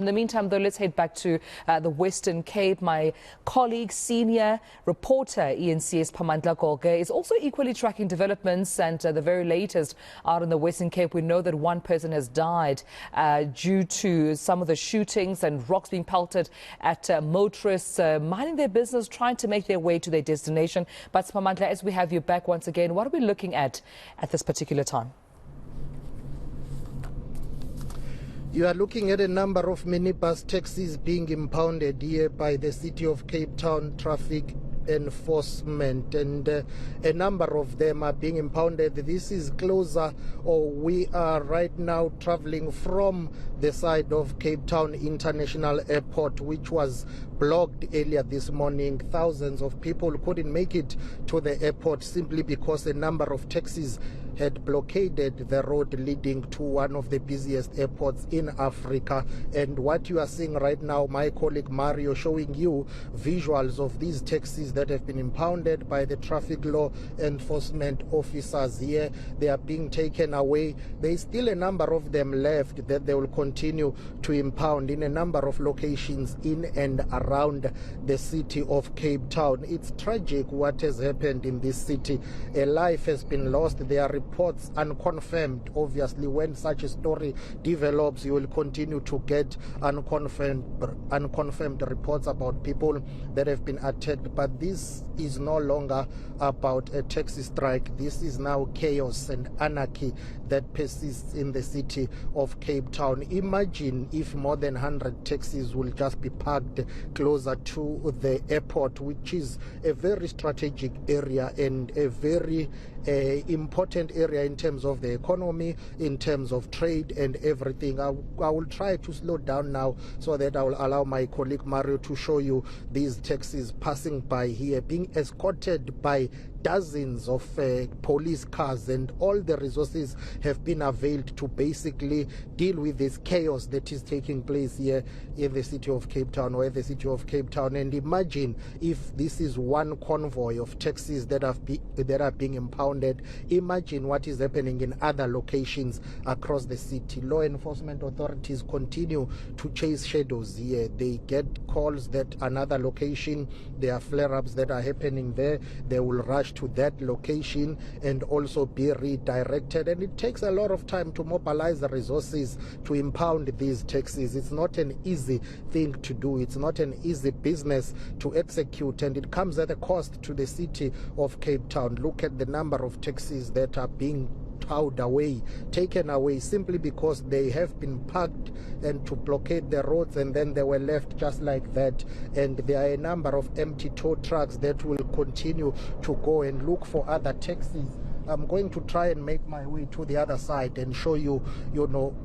In the meantime, though, let's head back to the Western Cape. My colleague, senior reporter, eNCA's Siphamandla Goge, is also equally tracking developments and the very latest out in the Western Cape. We know that one person has died due to some of the shootings and rocks being pelted at motorists minding their business, trying to make their way to their destination. But Siphamandla, as we have you back once again, what are we looking at this particular time? You are looking at a number of minibus taxis being impounded here by the City of Cape Town Traffic Enforcement, and a number of them are being impounded. This is closer, or we are right now traveling from the side of Cape Town International Airport, which was blocked earlier this morning. Thousands of people couldn't make it to the airport simply because a number of taxis had blockaded the road leading to one of the busiest airports in Africa. And what you are seeing right now, my colleague Mario showing you visuals of these taxis that have been impounded by the traffic law enforcement officers here. They are being taken away. There is still a number of them left that they will continue to impound in a number of locations in and around the city of Cape Town. It's tragic what has happened in this city. A life has been lost. There are reports unconfirmed. Obviously, when such a story develops, you will continue to get unconfirmed reports about people that have been attacked. But this is no longer about a taxi strike. This is now chaos and anarchy that persists in the city of Cape Town. Imagine if more than 100 taxis will just be parked closer to the airport, which is a very strategic area and a very important area in terms of the economy, in terms of trade and everything. I will try to slow down now so that I will allow my colleague Mario to show you these taxis passing by here, being escorted by dozens of police cars, and all the resources have been availed to basically deal with this chaos that is taking place here in the city of Cape Town, or at the city of Cape Town. And imagine if this is one convoy of taxis that are being impounded. Imagine what is happening in other locations across the city. Law enforcement authorities continue to chase shadows here. They get calls that another location, there are flare-ups that are happening there. They will rush to that location and also be redirected, and it takes a lot of time to mobilize the resources to impound these taxis. It's not an easy thing to do. It's not an easy business to execute, and it comes at a cost to the city of Cape Town. Look at the number of taxis that are being towed away, taken away, simply because they have been parked and to blockade the roads, and then they were left just like that. And there are a number of empty tow trucks that will continue to go and look for other taxis. I'm going to try and make my way to the other side and show you,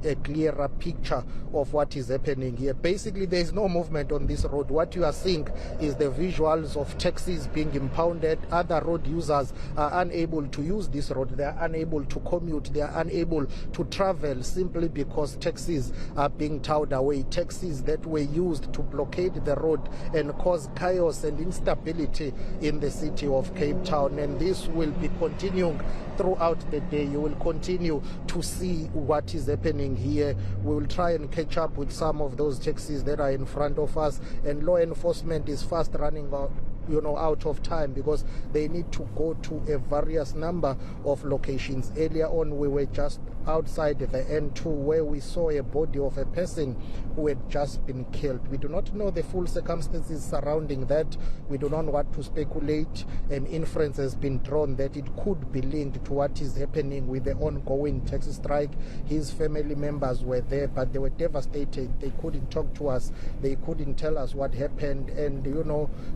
a clearer picture of what is happening here. Basically, there is no movement on this road. What you are seeing is the visuals of taxis being impounded. Other road users are unable to use this road. They are unable to commute. They are unable to travel simply because taxis are being towed away. Taxis that were used to blockade the road and cause chaos and instability in the city of Cape Town. And this will be continuing throughout the day. You will continue to see what is happening here. We will try and catch up with some of those taxis that are in front of us, and law enforcement is fast running out of time because they need to go to a various number of locations. Earlier on, we were just outside the N2 where we saw a body of a person who had just been killed. We do not know the full circumstances surrounding that. We do not want to speculate. An inference has been drawn that it could be linked to what is happening with the ongoing taxi strike. His family members were there, but they were devastated. They couldn't talk to us. They couldn't tell us what happened. And,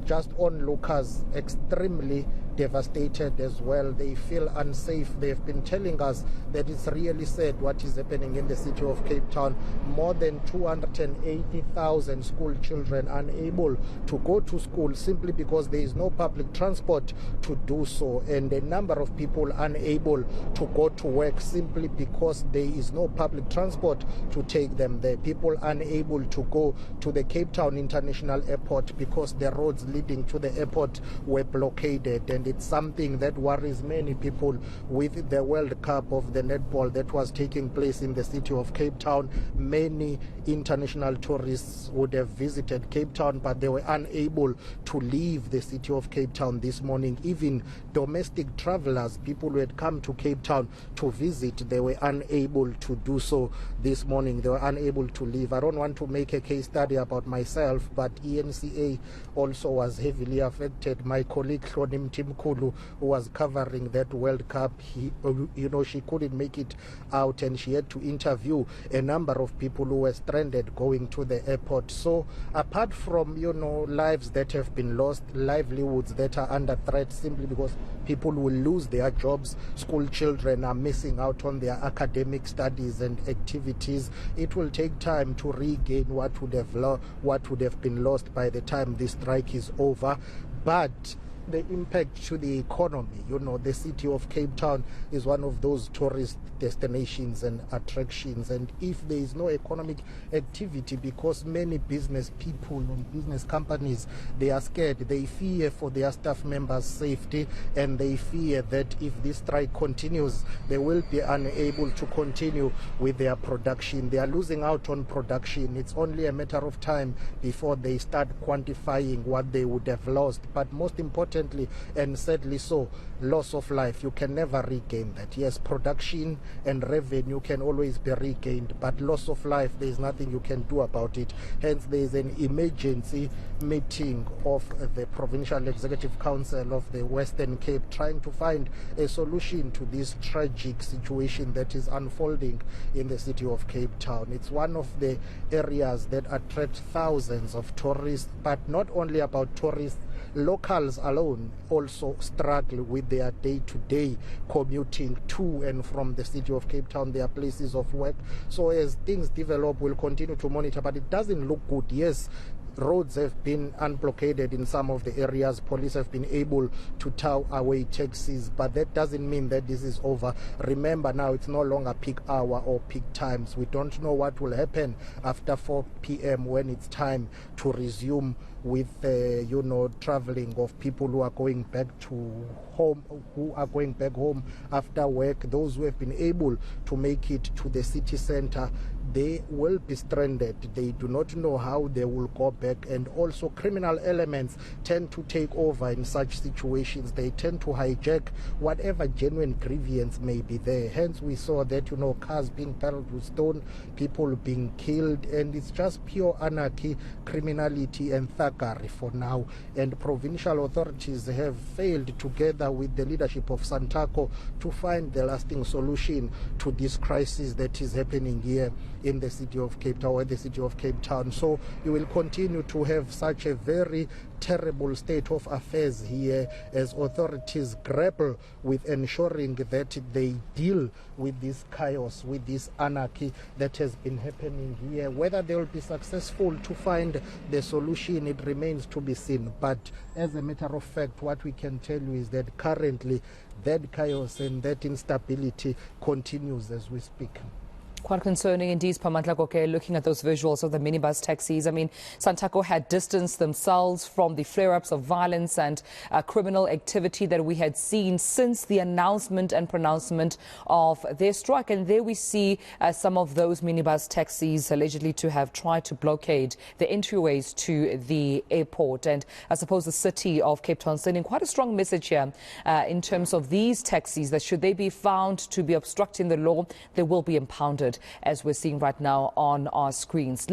just onlookers extremely devastated as well. They feel unsafe. They've been telling us that it's really sad what is happening in the city of Cape Town. More than 280,000 school children unable to go to school simply because there is no public transport to do so, and a number of people unable to go to work simply because there is no public transport to take them there. People unable to go to the Cape Town International Airport because the roads leading to the airport were blockaded, and It's something that worries many people with the World Cup of the netball that was taking place in the city of Cape Town. Many international tourists would have visited Cape Town, but they were unable to leave the city of Cape Town this morning. Even domestic travelers, people who had come to Cape Town to visit, they were unable to do so this morning. They were unable to leave. I don't want to make a case study about myself, but eNCA also was heavily affected. My colleague Hlonim Timkulu, who was covering that World Cup, she couldn't make it out, and she had to interview a number of people who were stranded going to the airport. So apart from lives that have been lost, livelihoods that are under threat simply because people will lose their jobs, school children are missing out on their academic studies and activities, it will take time to regain what would have been lost by the time this strike is over. But the impact to the economy, the city of Cape Town is one of those tourist destinations and attractions, and if there is no economic activity, because many business people and business companies, they are scared, they fear for their staff members' safety, and they fear that if this strike continues, they will be unable to continue with their production. They are losing out on production. It's only a matter of time before they start quantifying what they would have lost. But most importantly, and sadly so, loss of life, you can never regain that. Yes, production and revenue can always be regained, but loss of life, there is nothing you can do about it. Hence, there is an emergency meeting of the Provincial Executive Council of the Western Cape, trying to find a solution to this tragic situation that is unfolding in the city of Cape Town. It's one of the areas that attract thousands of tourists, but not only about tourists, locals alone also struggle with their day-to-day commuting to and from the city of Cape Town, their places of work. So as things develop, we'll continue to monitor, but it doesn't look good. Yes, roads have been unblockaded in some of the areas. Police have been able to tow away taxis, but that doesn't mean that this is over. Remember, now it's no longer peak hour or peak times. We don't know what will happen after 4 p.m. when it's time to resume with traveling of people who are going back to home, who are going back home after work. Those who have been able to make it to the city center, they will be stranded. They do not know how they will go back, and also criminal elements tend to take over in such situations. They tend to hijack whatever genuine grievance may be there. Hence we saw that cars being pelted with stone, people being killed, and it's just pure anarchy, criminality and thuggery for now. And provincial authorities have failed, together with the leadership of Santako, to find the lasting solution to this crisis that is happening here in the city of Cape Town, or the city of Cape Town. So you will continue to have such a very terrible state of affairs here as authorities grapple with ensuring that they deal with this chaos, with this anarchy that has been happening here. Whether they will be successful to find the solution, it remains to be seen. But as a matter of fact, what we can tell you is that currently that chaos and that instability continues as we speak. Quite concerning indeed, Siphamandla Goge, looking at those visuals of the minibus taxis. I mean, Santako had distanced themselves from the flare-ups of violence and criminal activity that we had seen since the announcement and pronouncement of their strike. And there we see some of those minibus taxis allegedly to have tried to blockade the entryways to the airport. And I suppose the city of Cape Town sending quite a strong message here in terms of these taxis, that should they be found to be obstructing the law, they will be impounded, as we're seeing right now on our screens.